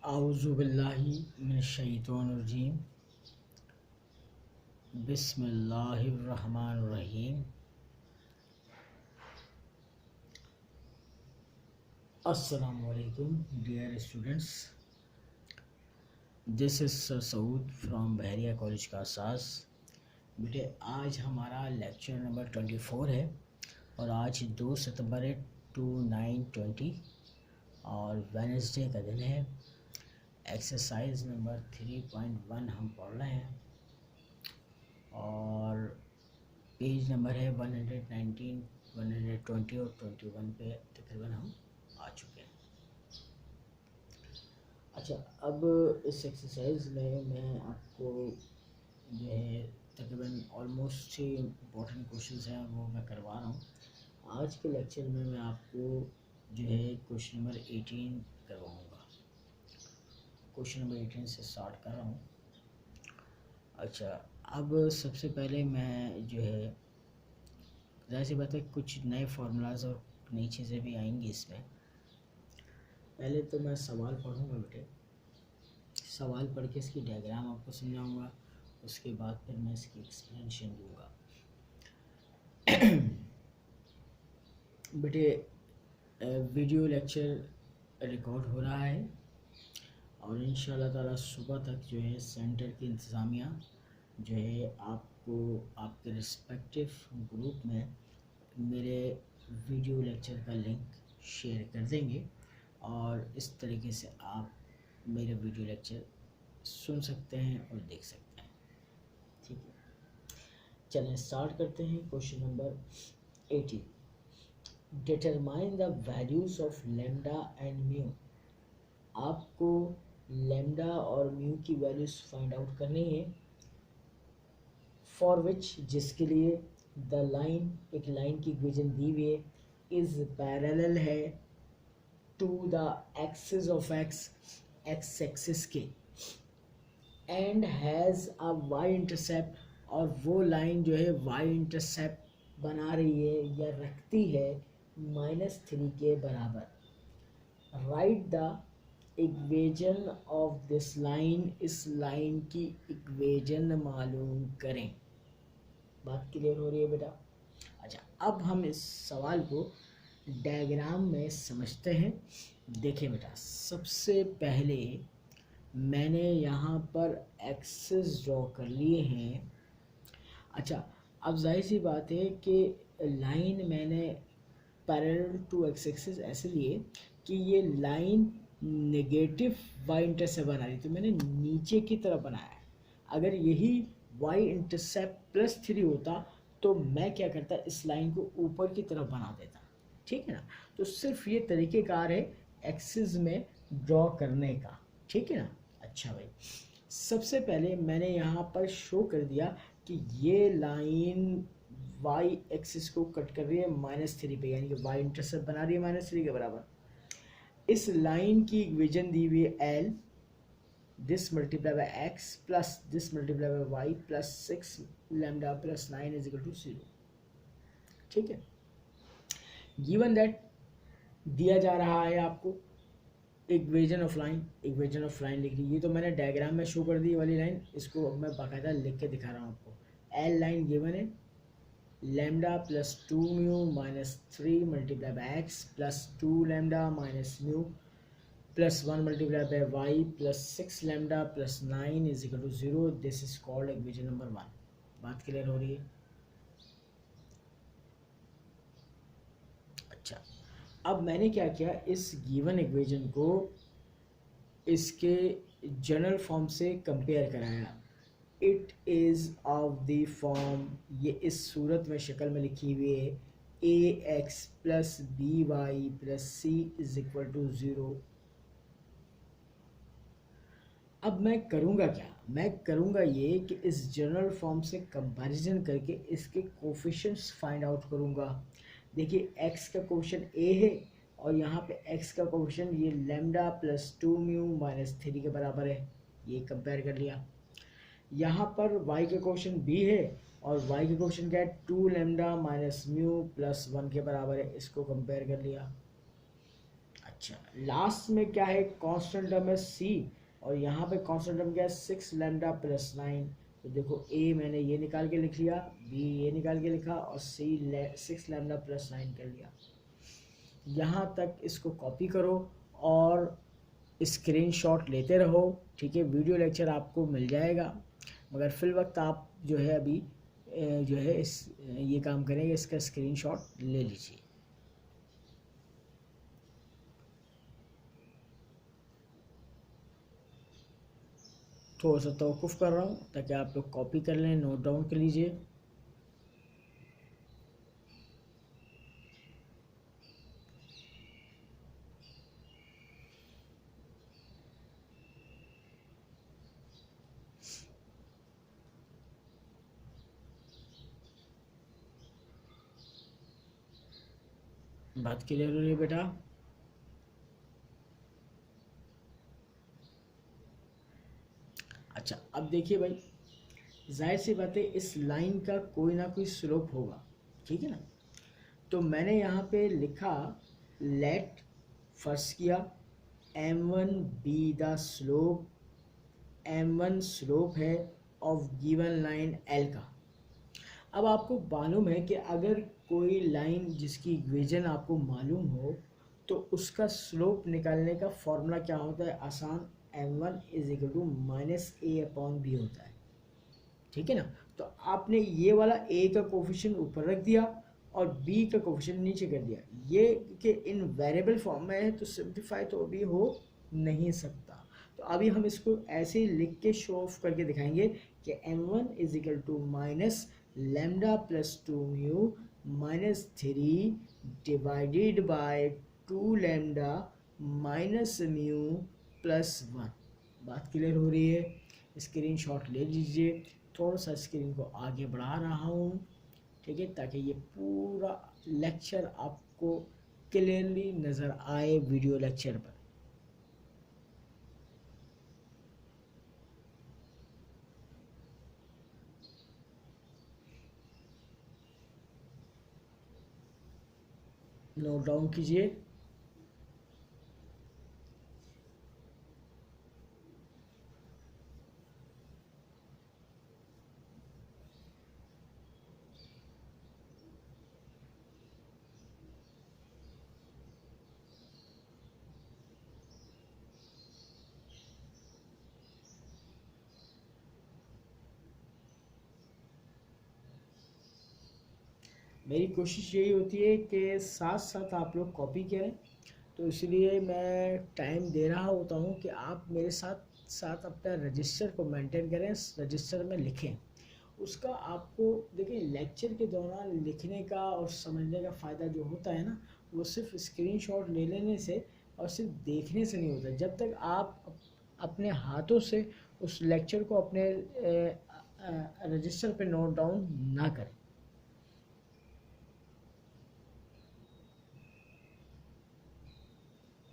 आऊज़ु बिल्लाहि मिनश्शैतानिर्रजीम बिस्मिल्लाहिर्रहमानिर्रहीम। अस्सलामु अलैकुम dear students, this is sir Saud from Bahria college Karsaz. बेटे आज हमारा लेक्चर नंबर 24 है और आज 2 सितंबर है 2920 और वेडनेसडे का दिन है। एक्सरसाइज नंबर 3.1 हम पढ़ रहे हैं और पेज नंबर है 119, 120 और 21 पे तकरीबन हम आ चुके हैं। अच्छा, अब इस एक्सरसाइज में मैं आपको जो है तकरीबन ऑलमोस्ट 6 इम्पोर्टेंट क्वेश्चंस हैं वो मैं करवा रहा हूँ। आज के लेक्चर में मैं आपको जो है क्वेश्चन नंबर 18 करवाऊँगा। क्वेश्चन नंबर 18 से स्टार्ट कर रहा हूँ। अच्छा, अब सबसे पहले मैं जो है ज़ाहिर सी बात है कुछ नए फार्मूलाज और नई चीज़ें भी आएंगी इसमें। पहले तो मैं सवाल पढ़ूंगा बेटे, सवाल पढ़ के इसकी डायग्राम आपको समझाऊंगा, उसके बाद फिर मैं इसकी एक्सप्लेनेशन दूंगा। बेटे वीडियो लेक्चर रिकॉर्ड हो रहा है और इंशाल्लाह ताला सुबह तक जो है सेंटर की इंतज़ामिया जो है आपको आपके रिस्पेक्टिव ग्रुप में मेरे वीडियो लेक्चर का लिंक शेयर कर देंगे और इस तरीके से आप मेरे वीडियो लेक्चर सुन सकते हैं और देख सकते हैं। ठीक है, चलें स्टार्ट करते हैं। Question number 18, determine the values of lambda and mu. आपको लेमडा और म्यू की वैल्यूज़ फाइंड आउट करनी है। फॉर विच, जिसके लिए द लाइन, एक लाइन की इक्वेशन दी हुई है, इज पैरेलल है to the axis of x, x axis के, and has a y intercept, और वो लाइन जो है वाई इंटरसेप्ट बना रही है या रखती है -3 के बराबर। Right the equation of this line, इस लाइन की इक्वेशन मालूम करें। बात क्लियर हो रही है बेटा? अच्छा, अब हम इस सवाल को डायग्राम में समझते हैं। देखिए बेटा, सबसे पहले मैंने यहाँ पर एक्सिस ड्रॉ कर लिए हैं। अच्छा, अब जाहिर सी बात है कि लाइन मैंने पैरेलल टू एक्स एक्सिस ऐसे लिए कि ये लाइन नेगेटिव वाई इंटरसेप्ट बना रही, तो मैंने नीचे की तरफ बनाया है। अगर यही वाई इंटरसेप्ट +3 होता तो मैं क्या करता, इस लाइन को ऊपर की तरफ बना देता। ठीक है ना? तो सिर्फ ये तरीक़ेकार है एक्सिस में ड्रॉ करने का। ठीक है ना? अच्छा भाई, सबसे पहले मैंने यहाँ पर शो कर दिया कि ये लाइन वाई एक्सिस को कट कर रही है -3 पे, यानी कि वाई इंटरसेप्ट बना रही है -3 के बराबर। इस लाइन की इक्वेशन दी हुई है L, this multiply by x plus this multiply by y plus 6 lambda plus 9 is equal to 0। ठीक है, गिवन दैट दिया जा रहा है आपको equation of line, equation of line लिख ली। ये तो मैंने डायग्राम में शो कर दी वाली लाइन, इसको अब मैं बाकायदा लिख के दिखा रहा हूँ आपको। एल लाइन गिवन है lambda plus 2 mu -3 multiply by x plus 2 lambda minus mu plus 1 multiply by y plus 6 lambda plus 9 is equal to 0। This is called equation number 1। बात क्लियर हो रही है? अच्छा, अब मैंने क्या किया, इस गिवन इक्वेशन को इसके जनरल फॉर्म से कंपेयर कराया। It is of the form, ये इस सूरत में शक्ल में लिखी हुई है, ax plus b y plus c is equal to 0। अब मैं करूँगा क्या, मैं करूँगा ये कि इस जनरल फॉर्म से कंपैरिजन करके इसके कोफिशिएंट्स फाइंड आउट करूँगा। देखिए, x का कोफिशिएंट a है और यहाँ पे x का कोफिशिएंट ये लैम्डा प्लस 2 म्यू -3 के बराबर है, ये कंपेयर कर लिया। यहाँ पर y का कोफिशिएंट b है और y का कोफिशिएंट क्या है, 2 लैम्डा माइनस म्यू प्लस 1 के बराबर है, इसको कंपेयर कर लिया। अच्छा, लास्ट में क्या है, कांस्टेंट टर्म है सी, और यहाँ पे कांस्टेंट टर्म क्या है 6 लैम्डा प्लस 9। तो देखो ए मैंने ये निकाल के लिख लिया, बी ये निकाल के लिखा, और सी 6 लैम्डा प्लस 9 कर लिया। यहाँ तक इसको कॉपी करो और स्क्रीनशॉट लेते रहो, ठीक है। वीडियो लेक्चर आपको मिल जाएगा, मगर फिल वक्त आप जो है अभी जो है इस ये काम करेंगे, इसका स्क्रीनशॉट ले लीजिए। थोड़ा सा तवक़ुफ़ कर रहा हूँ ताकि आप लोग कॉपी कर लें, नोट डाउन कर लीजिए। बात क्लियर हो रही है बेटा? अच्छा, अब देखिए भाई, जाहिर सी बात है इस लाइन का कोई ना कोई स्लोप होगा, ठीक है ना। तो मैंने यहाँ पे लिखा लेट, फर्स्ट किया m1 B the slope, m1 slope है ऑफ गिवन लाइन l का। अब आपको मालूम है कि अगर कोई लाइन जिसकी इक्वेशन आपको मालूम हो तो उसका स्लोप निकालने का फॉर्मूला क्या होता है, आसान, m1 is equal to minus a upon b होता है, ठीक है ना। तो आपने ये वाला a का कोफिशिएंट ऊपर रख दिया और b का कोफिशिएंट नीचे कर दिया। ये कि इन वेरिएबल फॉर्म में है तो सिंप्लीफाई तो अभी हो नहीं सकता, तो अभी हम इसको ऐसे ही लिख के शो ऑफ करके दिखाएंगे कि m1 is equal to minus lambda plus 2 mu minus 3 divided by 2 lambda minus mu plus 1। बात क्लियर हो रही है? स्क्रीनशॉट ले लीजिए, थोड़ा सा स्क्रीन को आगे बढ़ा रहा हूँ, ठीक है, ताकि ये पूरा लेक्चर आपको क्लियरली नज़र आए वीडियो लेक्चर पर। नोट डाउन कीजिए। मेरी कोशिश यही होती है कि साथ साथ आप लोग कॉपी करें, तो इसलिए मैं टाइम दे रहा होता हूँ कि आप मेरे साथ साथ अपना रजिस्टर को मेंटेन करें, रजिस्टर में लिखें। उसका आपको देखिए लेक्चर के दौरान लिखने का और समझने का फ़ायदा जो होता है ना, वो सिर्फ स्क्रीनशॉट ले लेने से और सिर्फ देखने से नहीं होता। जब तक आप अपने हाथों से उस लेक्चर को अपने रजिस्टर पे नोट डाउन ना करें।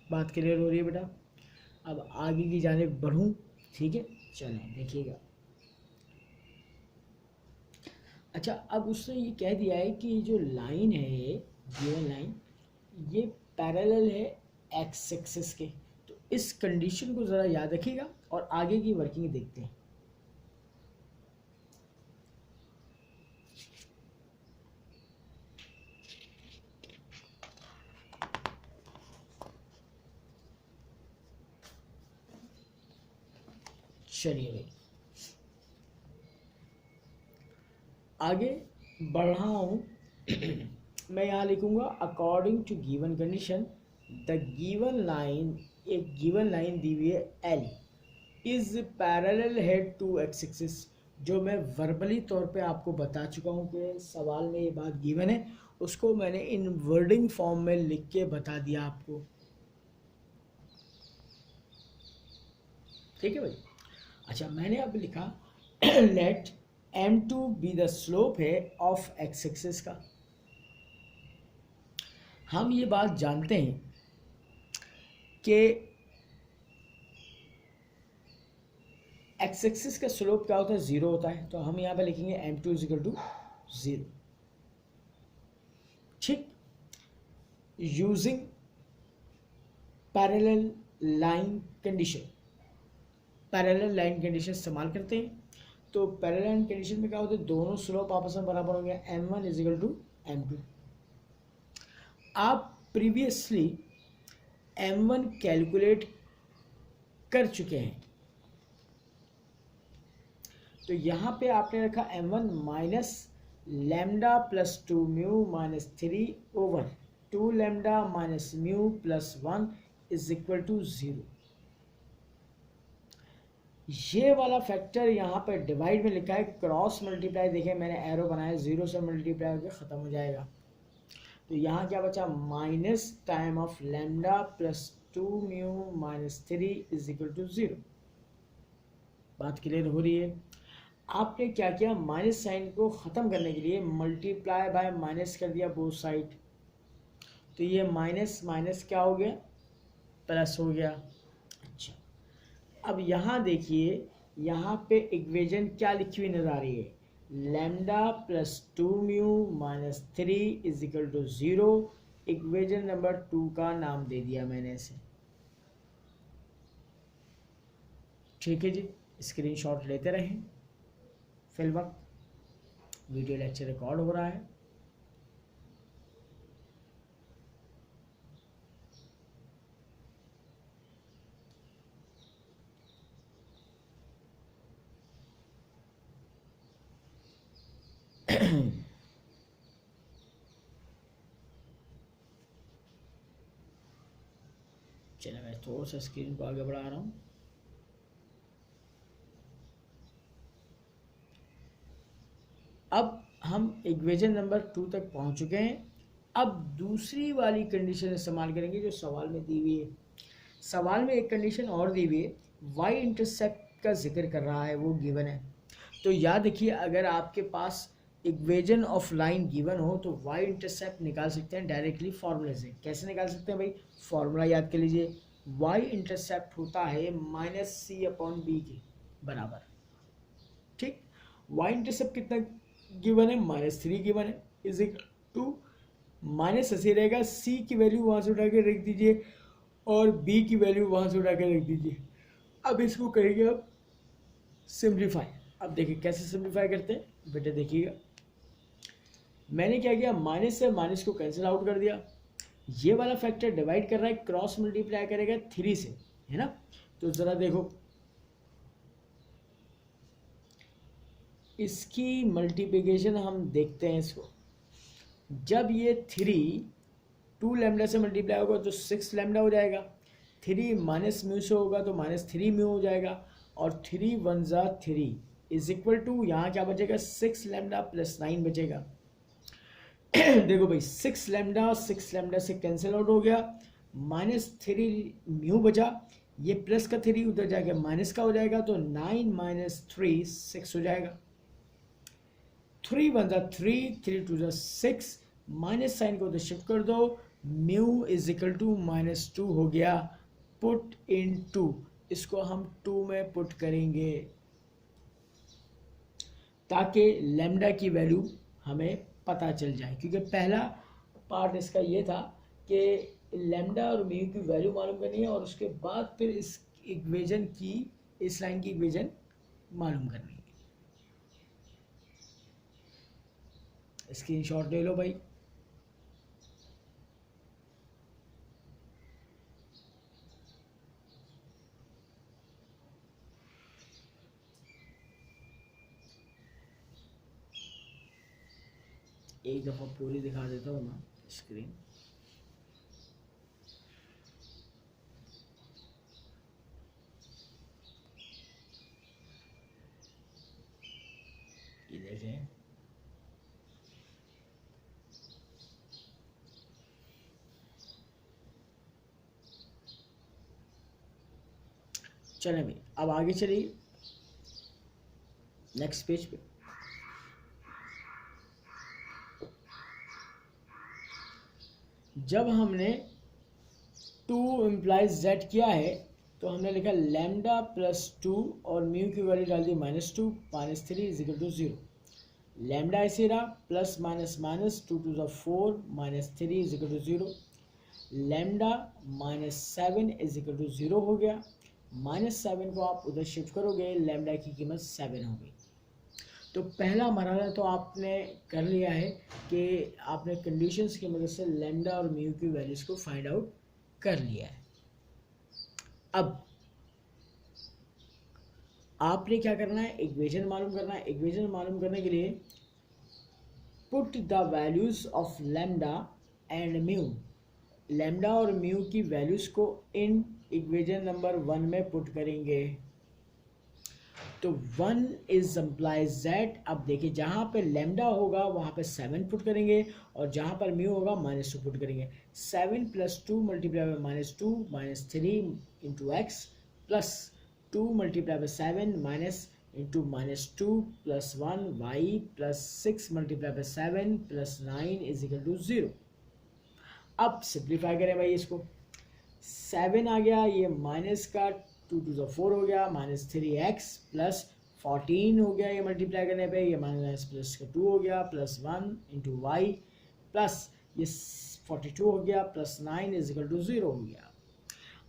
बात क्लियर हो रही है बेटा? अब आगे की जानिब बढ़ूं, ठीक है, चलें देखिएगा। अच्छा, अब उसने ये कह दिया है कि जो लाइन है, ये गिवन लाइन, ये पैरेलल है एक्स एक्सिस के। तो इस कंडीशन को ज़रा याद रखिएगा और आगे की वर्किंग देखते हैं। चलिए भाई आगे बढ़ रहा हूँ। मैं यहाँ लिखूँगा according to given condition the given line, एक गिवन लाइन दी हुई है एल इज़ पैरेलल हेड टू एक्स एक्सिस। जो मैं वर्बली तौर पे आपको बता चुका हूँ कि सवाल में ये बात गिवन है, उसको मैंने इन वर्डिंग फॉर्म में लिख के बता दिया आपको, ठीक है भाई। अच्छा, मैंने अब लिखा let m2 be the slope है ऑफ एक्स एक्सिस का। हम ये बात जानते हैं कि एक्स एक्सिस का स्लोप क्या होता है, ज़ीरो होता है। तो हम यहाँ पे लिखेंगे m2 is equal to zero, ठीक। Using parallel line condition, parallel line condition इस्तेमाल करते हैं। तो पैरेलल लाइन कंडीशन में क्या होता है, दोनों स्लोप आपस में बराबर होंगे, m1 इजिकल टू m2। आप प्रीवियसली m1 कैलकुलेट कर चुके हैं, तो यहाँ पे आपने रखा m1 minus lambda plus 2 mu minus 3 over 2 lambda minus mu plus 1 is equal to 0। ये वाला फैक्टर यहाँ पे डिवाइड में लिखा है, क्रॉस मल्टीप्लाई देखिए मैंने एरो बनाया, 0 से मल्टीप्लाई होकर ख़त्म हो जाएगा। तो यहाँ क्या बचा, minus time of lambda plus 2 mu minus 3 is equal to 0। बात क्लियर हो रही है। आपने क्या किया, माइनस साइन को ख़त्म करने के लिए मल्टीप्लाई बाय माइनस कर दिया बोथ साइड, तो ये माइनस माइनस क्या हो गया, प्लस हो गया। अच्छा, अब यहाँ देखिए, यहाँ पे इक्वेशन क्या लिखी हुई नजर आ रही है, lambda plus 2 mu minus 3 is equal to 0। Equation number 2 का नाम दे दिया मैंने इसे। ठीक है जी, स्क्रीनशॉट लेते रहें। फिल वक्त वीडियो लेक्चर रिकॉर्ड हो रहा है। चलिए मैं थोड़ा सा स्क्रीन को आगे बढ़ा रहा हूँ। अब हम इक्वेशन नंबर 2 तक पहुंच चुके हैं। अब दूसरी वाली कंडीशन इस्तेमाल करेंगे जो सवाल में दी हुई है। सवाल में एक कंडीशन और दी हुई है, वाई इंटरसेप्ट का जिक्र कर रहा है, वो गिवन है। तो याद रखिए, अगर आपके पास इक्वेशन ऑफ लाइन गिवन हो तो वाई इंटरसेप्ट निकाल सकते हैं डायरेक्टली फार्मूले से। कैसे निकाल सकते हैं भाई, फार्मूला याद कर लीजिए, वाई इंटरसेप्ट होता है माइनस सी अपॉन बी के बराबर। ठीक, वाई इंटरसेप्ट कितना गिवन है, -3 गिवन है, इज इक्वल टू माइनस ऐसे रहेगा, सी की वैल्यू वहाँ से उठा के रख दीजिए और बी की वैल्यू वहाँ से उठा के रख दीजिए। अब इसको करेंगे अब सिंप्लीफाई। अब देखिए कैसे सिंप्लीफाई करते हैं बेटे, देखिएगा मैंने क्या किया, माइनस से माइनस को कैंसिल आउट कर दिया। ये वाला फैक्टर डिवाइड कर रहा है, क्रॉस मल्टीप्लाई करेगा 3 से, है ना। तो ज़रा देखो, इसकी मल्टीप्लिकेशन हम देखते हैं इसको। जब ये 3 2 लैम्डा से मल्टीप्लाई होगा तो 6 लैम्डा हो जाएगा, 3 माइनस म्यू से होगा तो -3 म्यू हो जाएगा, और 3 1 ज़ा 3 इज इक्वल टू, यहाँ क्या बचेगा, 6 लैम्डा प्लस 9 बचेगा। देखो भाई, 6 लैम्डा से कैंसिल आउट हो गया, -3 म्यू बचा, ये प्लस का 3 उधर जाके माइनस का हो जाएगा, तो 9 माइनस 3 6 हो जाएगा। 3 1 ज़ा 3, 3 2 ज़ा 6, माइनस साइन को उधर शिफ्ट कर दो, म्यू इज इक्वल टू -2 हो गया। पुट इन 2, इसको हम 2 में पुट करेंगे ताकि लैम्डा की वैल्यू हमें पता चल जाए, क्योंकि पहला पार्ट इसका ये था कि लैम्डा और म्यू की वैल्यू मालूम करनी है और उसके बाद फिर इस इक्वेशन की, इस लाइन की इक्वेशन मालूम करनी है। स्क्रीनशॉट ले लो भाई। एक दफ़ा पूरी दिखा देता हूँ मैं स्क्रीन। ये देखें, चलें भाई, अब आगे चलिए नेक्स्ट पेज पे। जब हमने 2 इम्प्लाइज z किया है तो हमने लिखा लैम्डा प्लस 2 और म्यू की वैल्यू डाल दी -2, -3 इज इक्वल टू 0। लैम्डा ऐसे रहा, प्लस माइनस माइनस 2 2 ज़ा 4, -3 is equal to 0। Lambda -7 is equal to 0 हो गया। -7 को आप उधर शिफ्ट करोगे, लैम्डा की कीमत 7 हो गई। तो पहला मरहला तो आपने कर लिया है कि आपने कंडीशंस की मदद से लैम्डा और म्यू की वैल्यूज को फाइंड आउट कर लिया है। अब आपने क्या करना है, इक्वेशन मालूम करना है। इक्वेशन मालूम करने के लिए put the values of lambda and mu, lambda और म्यू की वैल्यूज को इन इक्वेशन नंबर 1 में पुट करेंगे। तो 1 इज एम्प्लाइज दैट, अब देखिए जहां पे लैम्डा होगा वहां पे 7 पुट करेंगे और जहां पर म्यू होगा -2 पुट करेंगे। 7 + 2 multiply by -2 -3 into x plus 2 multiply by 7 minus into -2 + 1 y plus 6 multiply by 7 + 9 is equal to 0। अब सिंप्लीफाई करें भाई इसको, 7 आ गया, ये माइनस का 2 to the 4 हो गया, -3x प्लस 14 हो गया, ये मल्टीप्लाई करने पे ये माइनस प्लस का 2 हो गया, प्लस 1 इंटू वाई प्लस ये 42 हो गया, प्लस 9 इज इक्वल टू 0 हो गया।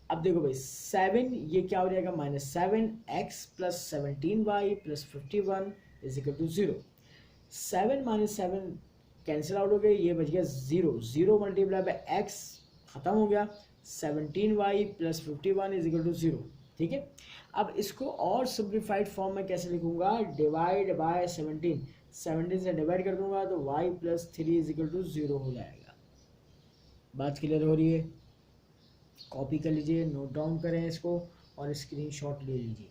अब देखो भाई 7 ये क्या हो जाएगा, -7x plus 17y plus 51 is equal to 0। 7 - 7 cancel out हो गए, ये बच गया 0। 0 मल्टीप्लाई बाय x खत्म हो गया, 17y plus 51 is equal to 0। ठीक है, अब इसको और सिंप्लीफाइड फॉर्म में कैसे लिखूंगा, डिवाइड बाय 17 से डिवाइड कर दूंगा तो y plus 3 is equal to 0 हो जाएगा। बात क्लियर हो रही है? कॉपी कर लीजिए, नोट डाउन करें इसको और स्क्रीनशॉट ले लीजिए।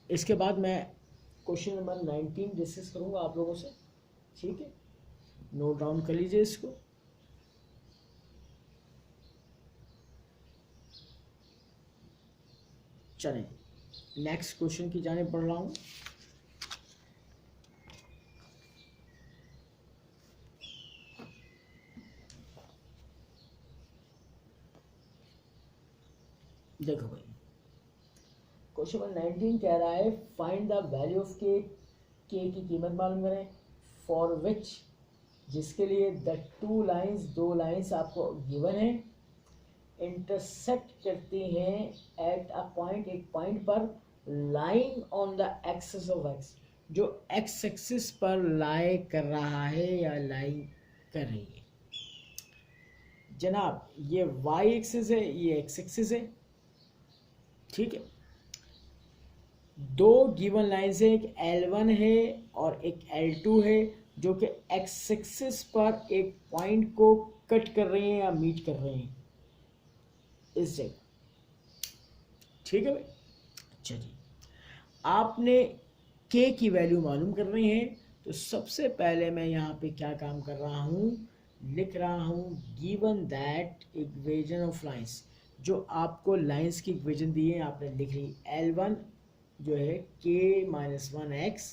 इसके बाद मैं क्वेश्चन नंबर 19 डिस्कस करूंगा आप लोगों से। ठीक है, नोट डाउन कर लीजिए इसको। चलें, नेक्स्ट क्वेश्चन की जाने पढ़ रहा हूं। देखो भाई, क्वेश्चन नंबर 19 कह रहा है फाइंड द वैल्यू ऑफ के की कीमत मालूम करें फॉर विच, जिसके लिए द दो लाइंस आपको गिवन है, इंटरसेक्ट करती हैं एट अ पॉइंट, एक पॉइंट पर, line on the axis of x, जो एक्स एक्सिस पर लाई कर रहा है या लाई कर रही है। जनाब ये वाई एक्सिस है, ये एक्स एक्सिस है। ठीक है, दो गिवन लाइंस है, एक L1 है और एक L2 है, जो कि एक्स एक्सिस पर एक पॉइंट को कट कर रहे हैं या मीट कर रहे हैं इस जगह। ठीक है भाई, अच्छा जी, आपने के की वैल्यू मालूम कर रहे हैं। तो सबसे पहले मैं यहाँ पे क्या काम कर रहा हूँ, लिख रहा हूँ given that equation of lines, जो आपको लाइंस की इक्वेशन दी है आपने लिख ली। L1 जो है k-1x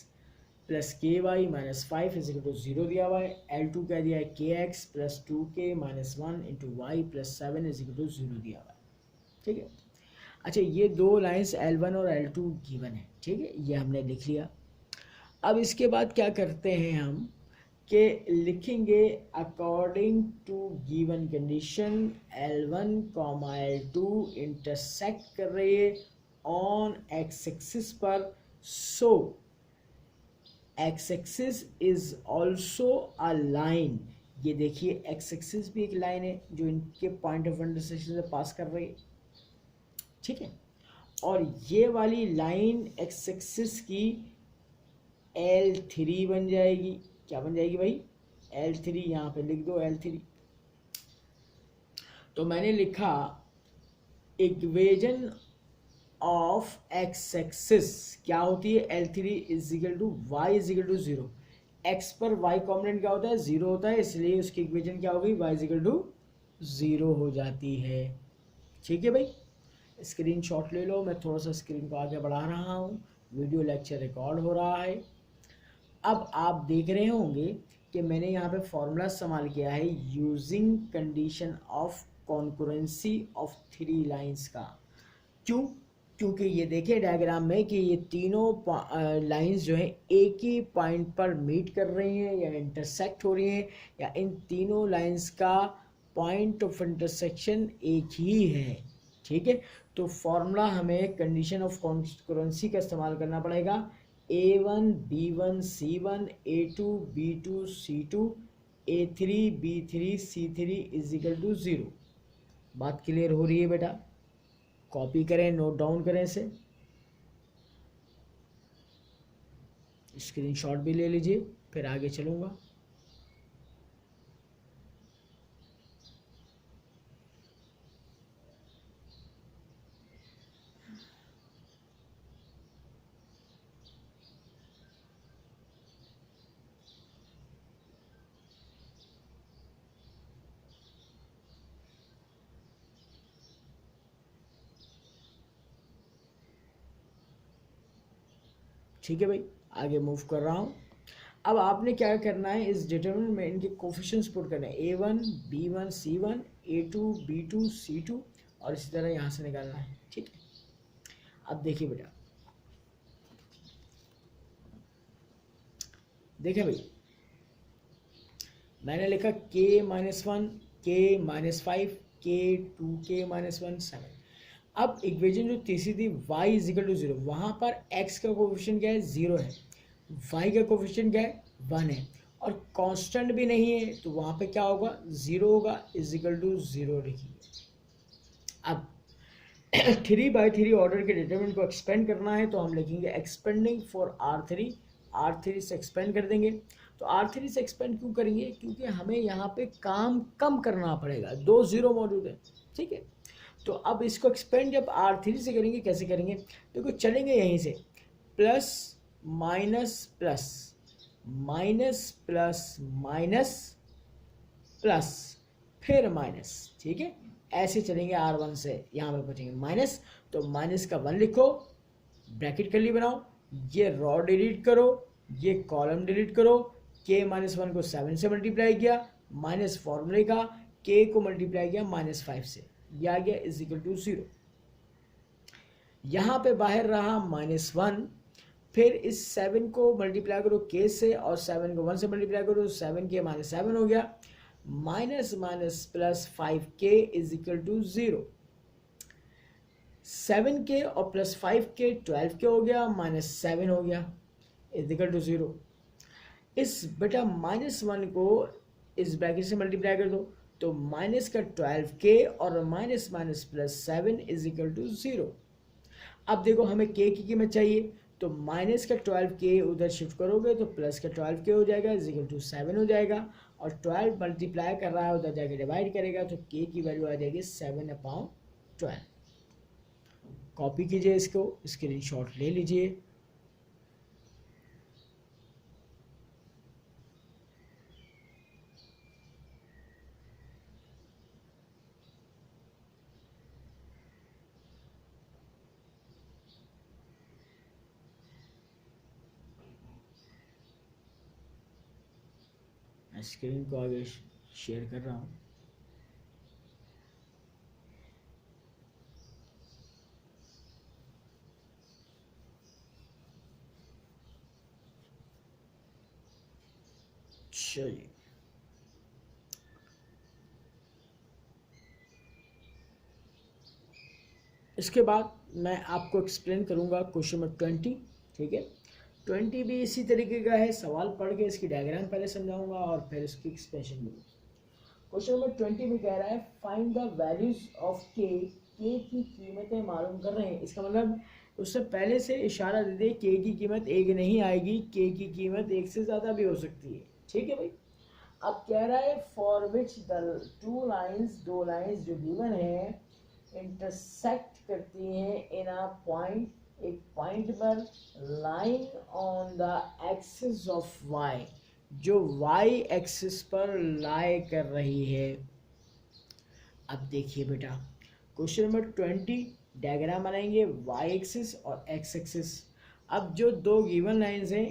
plus ky-5 is equal to 0 दिया हुआ है। L2 कह दिया है kx plus 2k-1 into y plus 7 is equal to 0 दिया हुआ है। ठीक है, अच्छा ये दो लाइंस L1 और L2 गिवन है। ठीक है, ये हमने लिख लिया। अब इसके बाद क्या करते हैं हम कि लिखेंगे according to given condition L1, L2 intersect कर रही है ऑन एक्स एक्सिस पर, so x axis is also a line. ये देखिए एक्स एक्सिस भी एक लाइन है जो इनके पॉइंट ऑफ इंटरसेक्शन से पास कर रही है। ठीक है, और ये वाली लाइन एक्स एक्सिस की L3 बन जाएगी। क्या बन जाएगी भाई, L3, यहाँ पे लिख दो L3। तो मैंने लिखा इक्वेशन ऑफ एक्स एक्सिस क्या होती है, L3 is equal to y is equal to 0। X पर वाई कॉम्पोनेंट क्या होता है, 0 होता है, इसलिए उसकी इक्वेशन क्या होगी, वाई इज इक्वल टू 0 हो जाती है। ठीक है भाई, स्क्रीनशॉट ले लो, मैं थोड़ा सा स्क्रीन को आगे बढ़ा रहा हूँ, वीडियो लेक्चर रिकॉर्ड हो रहा है। अब आप देख रहे होंगे कि मैंने यहाँ पे फॉर्मूला इस्तेमाल किया है using condition of concurrency of three lines का। क्यों? क्योंकि ये देखिए डायग्राम में कि ये तीनों लाइंस जो हैं एक ही पॉइंट पर मीट कर रही हैं या इंटरसेक्ट हो रही हैं, या इन तीनों लाइंस का पॉइंट ऑफ इंटरसेक्शन एक ही है। ठीक है, तो फॉर्मूला हमें कंडीशन ऑफ कॉन्करेंसी का इस्तेमाल करना पड़ेगा। A1 B1 C1 A2 B2 C2 A3 B3 C3 is equal to 0। बात क्लियर हो रही है बेटा? कॉपी करें, नोट डाउन करें इसे, स्क्रीनशॉट भी ले लीजिए, फिर आगे चलूँगा। ठीक है भाई, आगे मूव कर रहा हूँ। अब आपने क्या करना है, इस डिटरमिनेंट में इनके कोफिशिएंट्स पुट करने हैं, A1 B1 C1 A2 B2 C2 और इसी तरह यहाँ से निकालना है। ठीक है, अब देखिए बेटा, देखिए भाई, मैंने लिखा K-1 K-5 K2K-1 7। अब इक्वेशन जो तीसरी थी y इज इक्वल टू 0, वहाँ पर x का कोफिशिएंट क्या है, 0 है, y का कोफिशिएंट क्या है, 1 है, और कांस्टेंट भी नहीं है, तो वहाँ पे क्या होगा, 0 होगा, इज इक्वल टू 0 लिखिए। अब 3/3 ऑर्डर के डिटरमिनेंट को एक्सपेंड करना है, तो हम लिखेंगे एक्सपेंडिंग फॉर R3 से एक्सपेंड कर देंगे। तो R3 से एक्सपेंड क्यों करेंगे, क्योंकि हमें यहाँ पे काम कम करना पड़ेगा, 2 0 मौजूद है। ठीक है, तो अब इसको एक्सपेंड जब R3 से करेंगे, कैसे करेंगे, देखो चलेंगे यहीं से, plus minus plus minus plus minus plus फिर माइनस। ठीक है, ऐसे चलेंगे, R1 से यहाँ पे पहुँचेंगे माइनस, तो माइनस का 1 लिखो, ब्रैकेट कर ली बनाओ, ये रो डिलीट करो, ये कॉलम डिलीट करो, K-1 को 7 से मल्टीप्लाई किया, माइनस फॉर्मूले का K को मल्टीप्लाई किया -5 से, यह आ गया इज इक्वल टू 0। यहाँ पे बाहर रहा -1, फिर इस 7 को मल्टीप्लाई करो K से और 7 को 1 से मल्टीप्लाई करो, 7K -7 हो गया, minus minus plus 5K is equal to 0। 7K और प्लस 5K 12K हो गया, -7 हो गया, इज इक्वल टू 0। इस बेटा -1 को इस ब्रैकेट से मल्टीप्लाई कर दो, तो माइनस का 12K और minus minus plus 7 is equal to 0। अब देखो हमें K की कीमत चाहिए, तो माइनस का 12K उधर शिफ्ट करोगे तो प्लस का 12K हो जाएगा, इज इक्वल टू 7 हो जाएगा, और 12 मल्टीप्लाई कर रहा है उधर जाके डिवाइड करेगा, तो K की वैल्यू आ जाएगी 7/12। कॉपी कीजिए इसको, स्क्रीनशॉट ले लीजिए। स्क्रीन को आगे शेयर कर रहा हूँ। चलिए, इसके बाद मैं आपको एक्सप्लेन करूँगा क्वेश्चन नंबर 20। ठीक है, 20 भी इसी तरीके का है, सवाल पढ़ के इसकी डायग्राम पहले समझाऊंगा और फिर इसकी एक्सप्रेशन दूंगा। क्वेश्चन नंबर 20 में कह रहा है फाइंड द वैल्यूज ऑफ के की कीमतें मालूम कर रहे हैं। इसका मतलब उससे पहले से इशारा दे दे, के की कीमत एक नहीं आएगी, के की कीमत एक से ज़्यादा भी हो सकती है। ठीक है भाई, अब कह रहा है for which the two lines जो गिवन है इंटरसेक्ट करती हैं इन अ पॉइंट, एक पॉइंट पर line on the axis of y, जो वाई एक्सिस पर लाई कर रही है। अब देखिए बेटा, क्वेश्चन नंबर 20 डायग्राम बनाएंगे वाई एक्सिस और एक्स एक्सिस। अब जो दो गिवन लाइंस हैं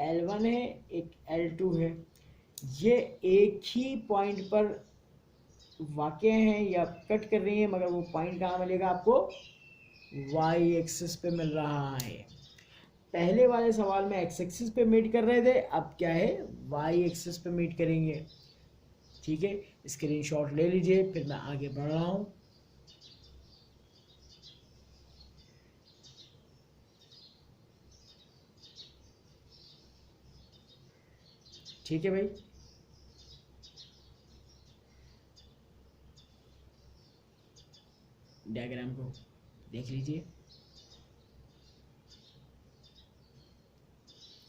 L1 है, एक L2 है, ये एक ही पॉइंट पर वाक़ हैं या कट कर रही हैं, मगर वो पॉइंट कहाँ मिलेगा आपको? वाई एक्सिस पे मिल रहा है। पहले वाले सवाल में एक्स एक्सिस पे मीट कर रहे थे, अब क्या है? वाई एक्सिस पे मीट करेंगे। ठीक है, स्क्रीनशॉट ले लीजिए, फिर मैं आगे बढ़ रहा हूँ। ठीक है भाई, डायग्राम को देख लीजिए।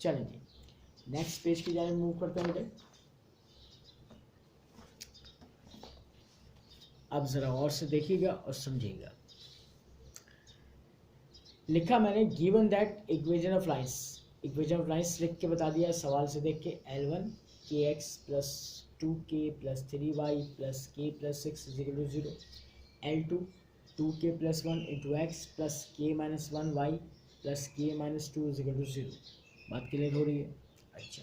चलें जी, नेक्स्ट पेज की जाने मूव करते हैं बेटे। अब जरा और से देखिएगा और समझिएगा। लिखा मैंने given that equation of lines, equation of lines लिख के बता दिया सवाल से देख के। L1 kx plus 2k plus 3y plus k plus 6 is equal to 0। L2 2k plus 1 into x plus k minus 1y plus k minus 2 is equal to 0। बात clear हो रही है? अच्छा,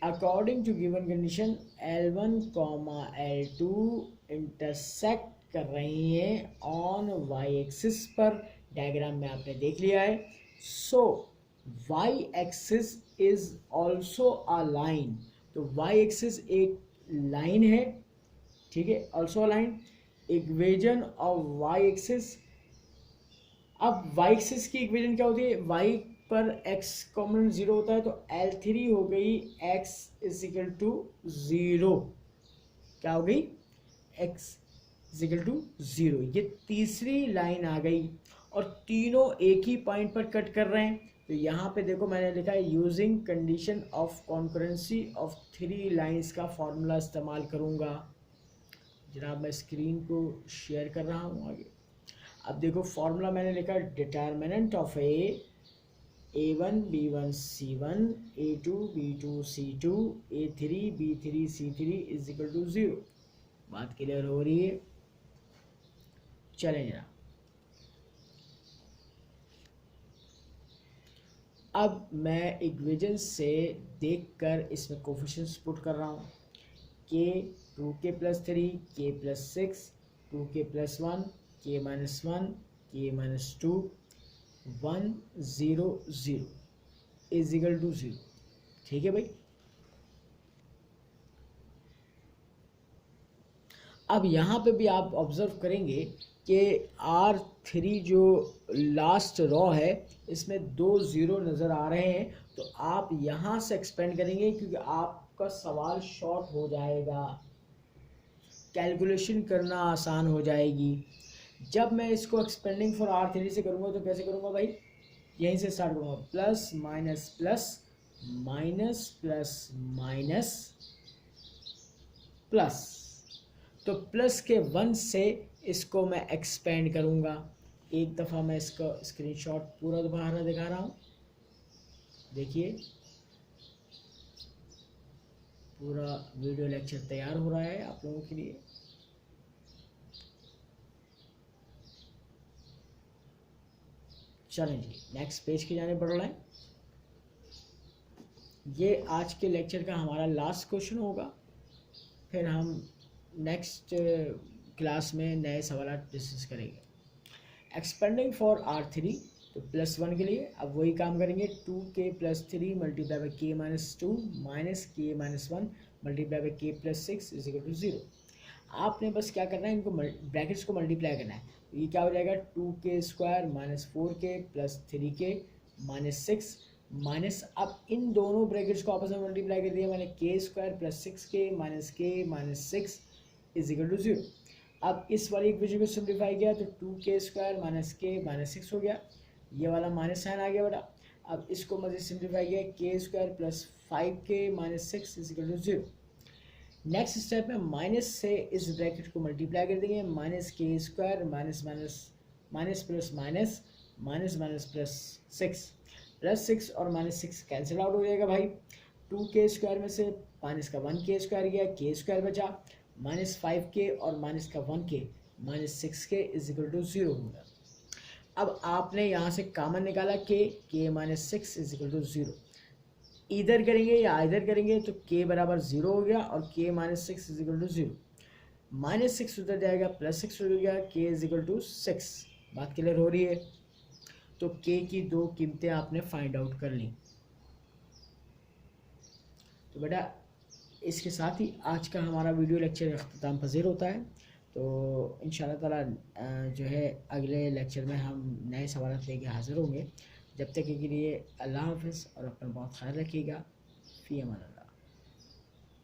according to given condition L1 L2 intersect कर रही हैं on y axis पर। डायग्राम में आपने देख लिया है। So y axis is also a line, तो y एक्सिस एक लाइन है। ठीक है, also a line. Equation of y axis, अब y एक्सिस की इक्वेशन क्या होती है? y पर x कॉमन 0 होता है, तो L3 हो गई x इज इक्वल टू 0। क्या हो गई? x is equal to 0। ये तीसरी लाइन आ गई और तीनों एक ही पॉइंट पर कट कर रहे हैं। तो यहाँ पे देखो मैंने लिखा है using condition of concurrency of 3 lines का फॉर्मूला इस्तेमाल करूँगा। जनाब मैं स्क्रीन को शेयर कर रहा हूँ आगे। अब देखो फॉर्मूला मैंने लिखा determinant of A1 B1 C1 A2 B2 C2 A3 B3 C3 is equal to 0। बात क्लियर हो रही है? चलें जरा, अब मैं इक्वेशन से देखकर इसमें कोफिशिएंट्स पुट कर रहा हूँ। k 2k plus 3 k plus 6 2k plus 1 k minus 1 k minus 2 1 0 0 is equal to 0। ठीक है भाई, अब यहाँ पे भी आप ऑब्जर्व करेंगे कि R3 जो लास्ट रॉ है इसमें 2 0 नज़र आ रहे हैं। तो आप यहाँ से एक्सपेंड करेंगे क्योंकि आपका सवाल शॉर्ट हो जाएगा, कैलकुलेशन करना आसान हो जाएगी। जब मैं इसको एक्सपेंडिंग फॉर R3 से करूँगा तो कैसे करूँगा भाई? यहीं से स्टार्ट करूँगा, plus minus plus minus plus minus plus. तो प्लस के 1 से इसको मैं एक्सपेंड करूँगा। एक दफ़ा मैं इसका स्क्रीनशॉट पूरा दोबारा दिखा रहा हूँ, देखिए पूरा वीडियो लेक्चर तैयार हो रहा है आप लोगों के लिए। चलें जी, नेक्स्ट पेज की जाने बढ़ रहे हैं। ये आज के लेक्चर का हमारा लास्ट क्वेश्चन होगा, फिर हम नेक्स्ट क्लास में नए सवाल डिस्कस करेंगे। एक्सपेंडिंग फॉर R3, तो प्लस 1 के लिए अब वही काम करेंगे। 2k plus 3 multiply by k minus 2 minus k minus 1 multiply by k plus 6 is equal to 0। आपने बस क्या करना है, इनको ब्रैकेट्स को मल्टीप्लाई करना है। तो ये क्या हो जाएगा? 2k square minus 4k plus 3k minus 6 minus, अब इन दोनों ब्रैकेट्स को आपस में मल्टीप्लाई कर दिया मैंने, k square plus 6k minus k minus 6 is equal to 0। अब इस वाली इक्वेशन को सिंप्लीफाई किया तो 2k square minus k minus 6 हो गया, ये वाला माइनस साइन आ गया बेटा। अब इसको मज़ीद सिंप्लीफाई किया, k square plus 5k minus 6 is equal to 0। Next step में माइनस से इस ब्रैकेट को मल्टीप्लाई कर देंगे, minus k square minus minus minus plus minus minus minus plus 6 और माइनस 6 कैंसिल आउट हो जाएगा भाई। 2k स्क्वायर में से माइनस का 1k स्क्वायर गया, k स्क्वायर बचा, माइनस 5k और माइनस का 1k minus 6k is equal to 0 होगा। अब आपने यहाँ से कॉमन निकाला k minus 6 is equal to 0। इधर करेंगे या इधर करेंगे तो k बराबर 0 हो गया और k minus six is equal to 0, minus six उधर जाएगा प्लस सिक्स हो गया, k इज इक्वल टू 6। बात क्लियर हो रही है? तो k की दो कीमतें आपने फाइंड आउट कर ली। तो बेटा इसके साथ ही आज का हमारा वीडियो लेक्चर अख्ताम पज़ीर होता है। तो इंशाल्लाह ताला जो है अगले लेक्चर में हम नए सवाल लेके हाज़िर होंगे। जब तक के लिए अल्लाह हाफ़िज़ और अपना बहुत ख्याल रखिएगा। फ़ी अमान अल्लाह।